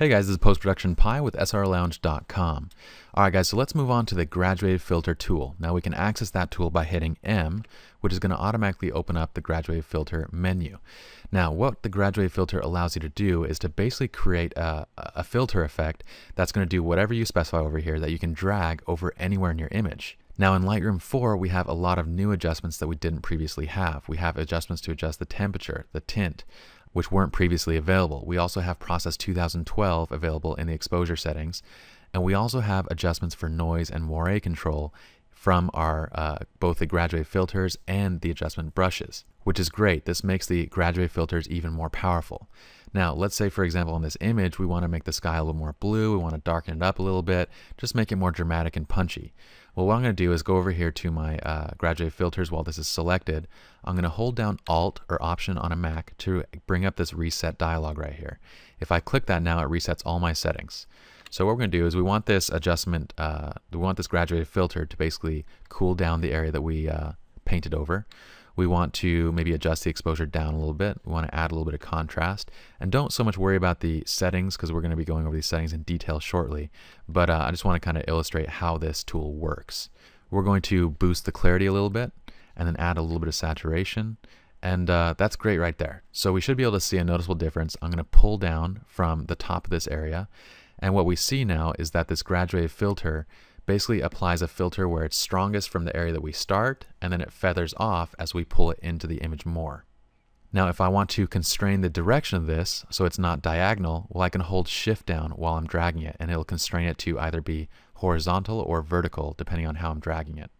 Hey guys, this is Post-Production Pi with srlounge.com. Alright guys, so let's move on to the graduated filter tool. Now we can access that tool by hitting M, which is going to automatically open up the graduated filter menu. Now what the graduated filter allows you to do is to basically create a filter effect that's going to do whatever you specify over here that you can drag over anywhere in your image. Now in Lightroom 4, we have a lot of new adjustments that we didn't previously have. We have adjustments to adjust the temperature, the tint, which weren't previously available. We also have Process 2012 available in the exposure settings, and we also have adjustments for noise and moire control from our both the graduated filters and the adjustment brushes, which is great. This makes the graduated filters even more powerful. Now, let's say, for example, in this image, we want to make the sky a little more blue. We want to darken it up a little bit, just make it more dramatic and punchy. Well, what I'm going to do is go over here to my graduated filters while this is selected. I'm going to hold down Alt or Option on a Mac to bring up this reset dialog right here. If I click that now, it resets all my settings. So what we're going to do is we want this adjustment, we want this graduated filter to basically cool down the area that we painted over. We want to maybe adjust the exposure down a little bit. We want to add a little bit of contrast. And don't so much worry about the settings because we're going to be going over these settings in detail shortly. But I just want to kind of illustrate how this tool works. We're going to boost the clarity a little bit and then add a little bit of saturation. And that's great right there. So we should be able to see a noticeable difference. I'm going to pull down from the top of this area. And what we see now is that this graduated filter basically applies a filter where it's strongest from the area that we start, and then it feathers off as we pull it into the image more. Now if I want to constrain the direction of this so it's not diagonal, well, I can hold Shift down while I'm dragging it, and it'll constrain it to either be horizontal or vertical depending on how I'm dragging it.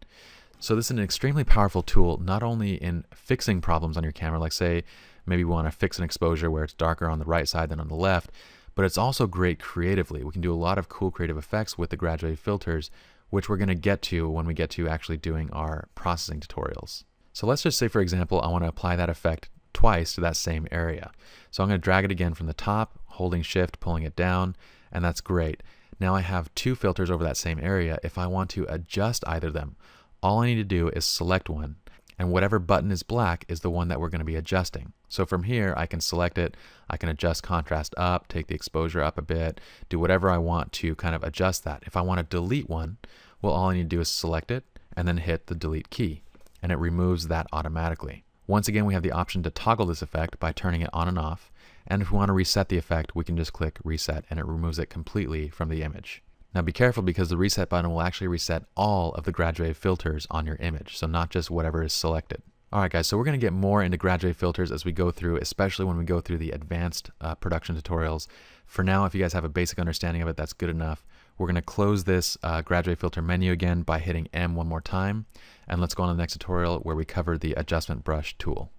So this is an extremely powerful tool, not only in fixing problems on your camera, like say maybe we want to fix an exposure where it's darker on the right side than on the left, but it's also great creatively. We can do a lot of cool creative effects with the graduated filters, which we're going to get to when we get to actually doing our processing tutorials. So let's just say, for example, I want to apply that effect twice to that same area. So I'm going to drag it again from the top, holding Shift, pulling it down, and that's great. Now I have two filters over that same area. If I want to adjust either of them, all I need to do is select one, and whatever button is black is the one that we're going to be adjusting. So from here, I can select it, I can adjust contrast up, take the exposure up a bit, do whatever I want to kind of adjust that. If I want to delete one, well, all I need to do is select it and then hit the delete key, and it removes that automatically. Once again, we have the option to toggle this effect by turning it on and off, and if we want to reset the effect, we can just click reset and it removes it completely from the image. Now be careful because the reset button will actually reset all of the graduated filters on your image, so not just whatever is selected. Alright guys, so we're going to get more into graduated filters as we go through, especially when we go through the advanced production tutorials. For now, if you guys have a basic understanding of it, that's good enough. We're going to close this graduated filter menu again by hitting M one more time, and let's go on to the next tutorial where we cover the adjustment brush tool.